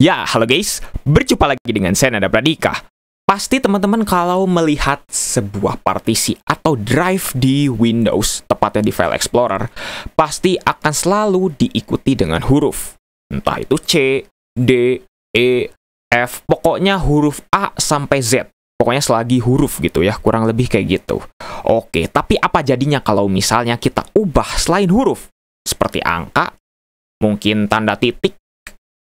Ya, halo guys, berjumpa lagi dengan saya Nada Pradika. Pasti teman-teman kalau melihat sebuah partisi atau drive di Windows, tepatnya di File Explorer, pasti akan selalu diikuti dengan huruf. Entah itu C, D, E, F, pokoknya huruf A sampai Z. Pokoknya selagi huruf gitu ya, kurang lebih kayak gitu. Oke, tapi apa jadinya kalau misalnya kita ubah selain huruf? Seperti angka, mungkin tanda titik,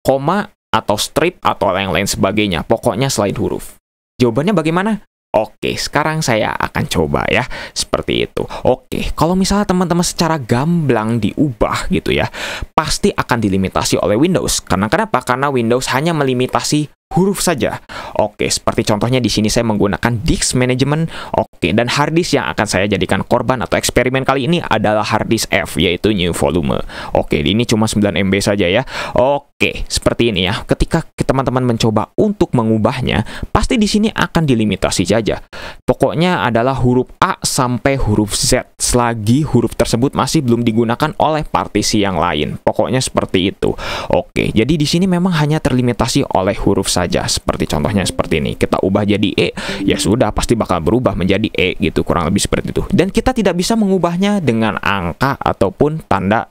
koma, atau strip, atau yang lain sebagainya. Pokoknya selain huruf. Jawabannya bagaimana? Oke, sekarang saya akan coba ya. Seperti itu. Oke, kalau misalnya teman-teman secara gamblang diubah gitu ya, pasti akan dilimitasi oleh Windows. Karena kenapa? Karena Windows hanya melimitasi huruf saja. Oke, seperti contohnya di sini saya menggunakan disk management. Oke, dan harddisk yang akan saya jadikan korban atau eksperimen kali ini adalah harddisk F, yaitu new volume. Oke, ini cuma 9 MB saja ya. Oke, seperti ini ya. Ketika teman-teman mencoba untuk mengubahnya, pasti di sini akan dilimitasi saja. Pokoknya adalah huruf A sampai huruf Z, selagi huruf tersebut masih belum digunakan oleh partisi yang lain. Pokoknya seperti itu. Oke, jadi di sini memang hanya terlimitasi oleh huruf saja. Seperti contohnya seperti ini. Kita ubah jadi E, ya sudah pasti bakal berubah menjadi E gitu, kurang lebih seperti itu. Dan kita tidak bisa mengubahnya dengan angka ataupun tanda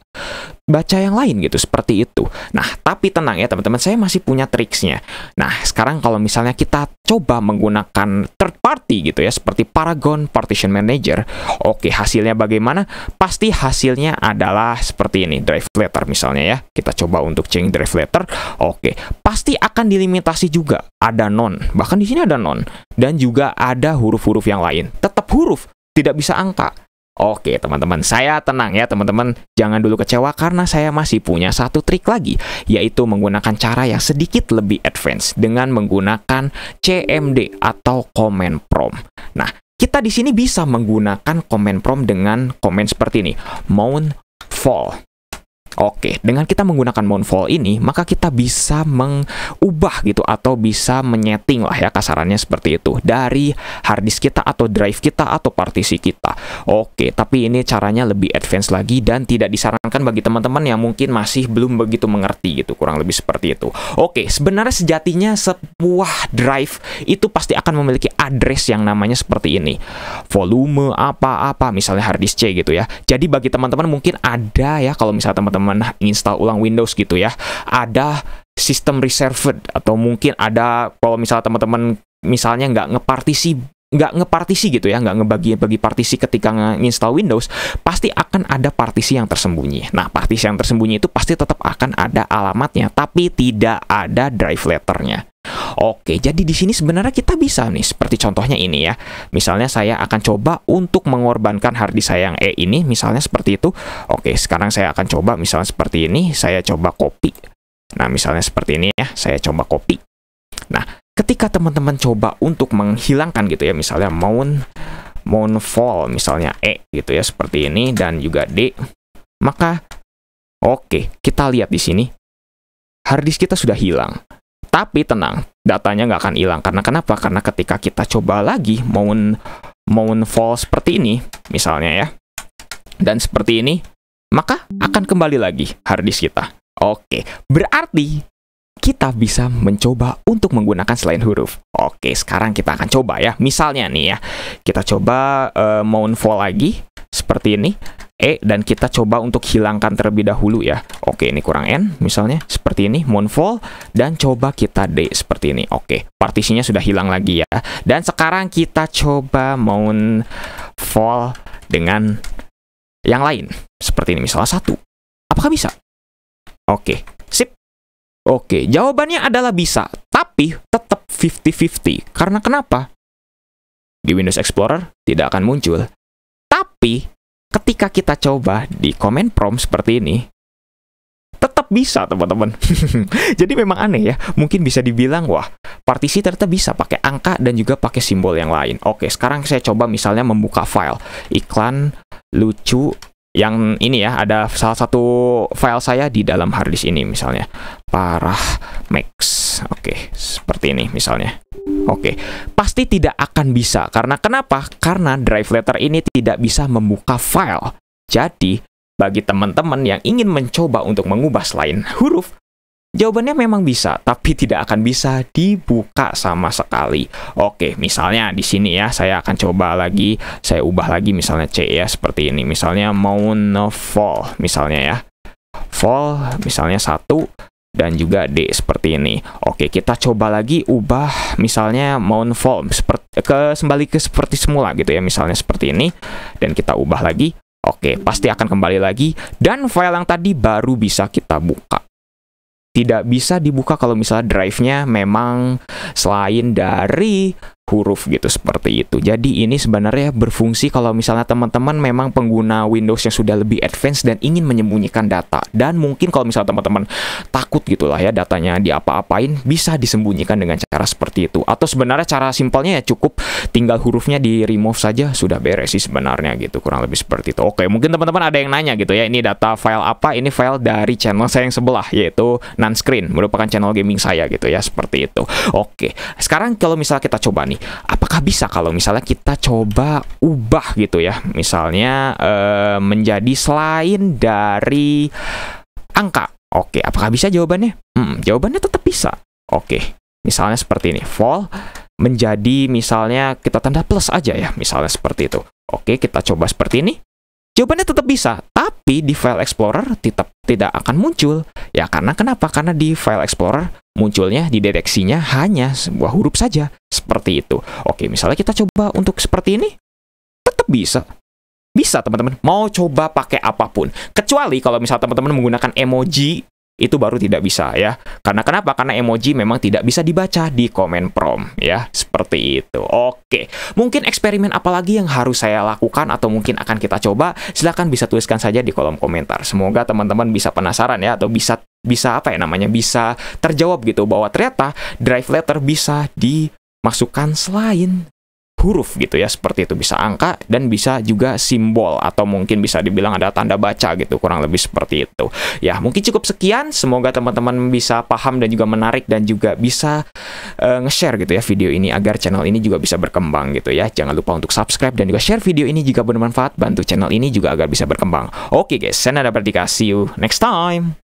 baca yang lain gitu, seperti itu. Nah, tapi tenang ya teman-teman, saya masih punya triksnya. Nah, sekarang kalau misalnya kita coba menggunakan third party gitu ya, seperti Paragon Partition Manager, oke, hasilnya bagaimana? Pasti hasilnya adalah seperti ini, drive letter misalnya ya. Kita coba untuk change drive letter, oke, pasti akan dilimitasi juga. Ada non, bahkan di sini ada non, dan juga ada huruf-huruf yang lain. Tetap huruf, tidak bisa angka. Oke teman-teman, saya tenang ya teman-teman, jangan dulu kecewa karena saya masih punya satu trik lagi, yaitu menggunakan cara yang sedikit lebih advance dengan menggunakan CMD atau command prompt. Nah, kita di sini bisa menggunakan command prompt dengan command seperti ini, mount vol. Oke, dengan kita menggunakan mount vol ini, maka kita bisa mengubah gitu atau bisa menyeting lah ya kasarannya seperti itu dari harddisk kita atau drive kita atau partisi kita. Oke, tapi ini caranya lebih advance lagi dan tidak disarankan bagi teman-teman yang mungkin masih belum begitu mengerti gitu, kurang lebih seperti itu. Oke, sebenarnya sejatinya sebuah drive itu pasti akan memiliki address yang namanya seperti ini. Volume apa-apa, misalnya harddisk C gitu ya. Jadi bagi teman-teman mungkin ada ya, kalau misalnya teman-teman install ulang Windows gitu ya, ada sistem reserved atau mungkin ada kalau misalnya teman-teman misalnya nggak ngepartisi gitu ya, nggak ngebagi partisi ketika nge-install Windows, pasti akan ada partisi yang tersembunyi. Nah, partisi yang tersembunyi itu pasti tetap akan ada alamatnya, tapi tidak ada drive letternya. Oke, jadi di sini sebenarnya kita bisa nih, seperti contohnya ini ya. Misalnya saya akan coba untuk mengorbankan harddisk saya yang E ini, misalnya seperti itu. Oke, sekarang saya akan coba misalnya seperti ini, saya coba copy. Nah, misalnya seperti ini ya, saya coba copy. Nah, ketika teman-teman coba untuk menghilangkan gitu ya, misalnya mount vol, misalnya E gitu ya, seperti ini, dan juga D, maka oke, kita lihat di sini, harddisk kita sudah hilang. Tapi tenang, datanya nggak akan hilang. Karena kenapa? Karena ketika kita coba lagi mount vol seperti ini, misalnya ya, dan seperti ini, maka akan kembali lagi harddisk kita. Oke, berarti kita bisa mencoba untuk menggunakan selain huruf. Oke, sekarang kita akan coba ya. Misalnya nih ya, kita coba mount vol lagi, seperti ini. E, dan kita coba untuk hilangkan terlebih dahulu ya. Oke, ini kurang N misalnya seperti ini, mount vol, dan coba kita D seperti ini. Oke, partisinya sudah hilang lagi ya. Dan sekarang kita coba mount vol dengan yang lain seperti ini, misalnya 1. Apakah bisa? Oke, sip. Oke, jawabannya adalah bisa, tapi tetap 50-50. Karena kenapa? Di Windows Explorer tidak akan muncul. Tapi ketika kita coba di command prompt seperti ini, tetap bisa teman-teman. Jadi memang aneh ya, mungkin bisa dibilang wah, partisi ternyata bisa pakai angka dan juga pakai simbol yang lain. Oke, sekarang saya coba misalnya membuka file iklan lucu yang ini ya, ada salah satu file saya di dalam harddisk ini misalnya Parah Max. Oke, seperti ini misalnya. Oke, pasti tidak akan bisa. Karena kenapa? Karena drive letter ini tidak bisa membuka file. Jadi, bagi teman-teman yang ingin mencoba untuk mengubah selain huruf, Jawabannya memang bisa, tapi tidak akan bisa dibuka sama sekali. Oke, misalnya di sini ya, saya akan coba lagi, saya ubah lagi misalnya C ya, seperti ini. Misalnya Mount Fall, misalnya ya. Fall, misalnya 1, dan juga D, seperti ini. Oke, kita coba lagi ubah, misalnya Mount Fall, kembali ke seperti semula gitu ya, misalnya seperti ini. Dan kita ubah lagi. Oke, pasti akan kembali lagi, dan file yang tadi baru bisa kita buka. Tidak bisa dibuka kalau misalnya drive-nya memang selain dari huruf gitu, seperti itu. Jadi ini sebenarnya berfungsi kalau misalnya teman-teman memang pengguna Windows yang sudah lebih advance dan ingin menyembunyikan data. Dan mungkin kalau misalnya teman-teman takut gitulah ya datanya diapa-apain, bisa disembunyikan dengan cara seperti itu. Atau sebenarnya cara simpelnya ya cukup tinggal hurufnya di remove saja, sudah beres sih sebenarnya gitu, kurang lebih seperti itu. Oke, mungkin teman-teman ada yang nanya gitu ya, ini data file apa? Ini file dari channel saya yang sebelah, yaitu Nanscreen, merupakan channel gaming saya gitu ya, seperti itu. Oke, sekarang kalau misalnya kita coba nih, apakah bisa kalau misalnya kita coba ubah gitu ya, misalnya menjadi selain dari angka. Oke, apakah bisa jawabannya? Jawabannya tetap bisa. Oke, misalnya seperti ini, fall menjadi misalnya kita tanda plus aja ya, misalnya seperti itu. Oke, kita coba seperti ini. Jawabannya tetap bisa, tapi di File Explorer tidak akan muncul. Ya, karena kenapa? Karena di File Explorer munculnya, dideteksinya hanya sebuah huruf saja. Seperti itu. Oke, misalnya kita coba untuk seperti ini. Tetap bisa. Bisa, teman-teman. Mau coba pakai apapun. Kecuali kalau misalnya teman-teman menggunakan emoji, itu baru tidak bisa ya. Karena kenapa? Karena emoji memang tidak bisa dibaca di command prompt ya. Seperti itu. Oke. Mungkin eksperimen apa lagi yang harus saya lakukan atau mungkin akan kita coba? Silahkan bisa tuliskan saja di kolom komentar. Semoga teman-teman bisa penasaran ya, atau bisa apa ya namanya, bisa terjawab gitu bahwa ternyata drive letter bisa dimasukkan selain huruf gitu ya, seperti itu. Bisa angka dan bisa juga simbol, atau mungkin bisa dibilang ada tanda baca gitu, kurang lebih seperti itu. Ya, mungkin cukup sekian. Semoga teman-teman bisa paham dan juga menarik, dan juga bisa nge-share gitu ya video ini agar channel ini juga bisa berkembang gitu ya. Jangan lupa untuk subscribe dan juga share video ini jika bermanfaat, bantu channel ini juga agar bisa berkembang. Oke guys, saya Nada Pradika, see you next time.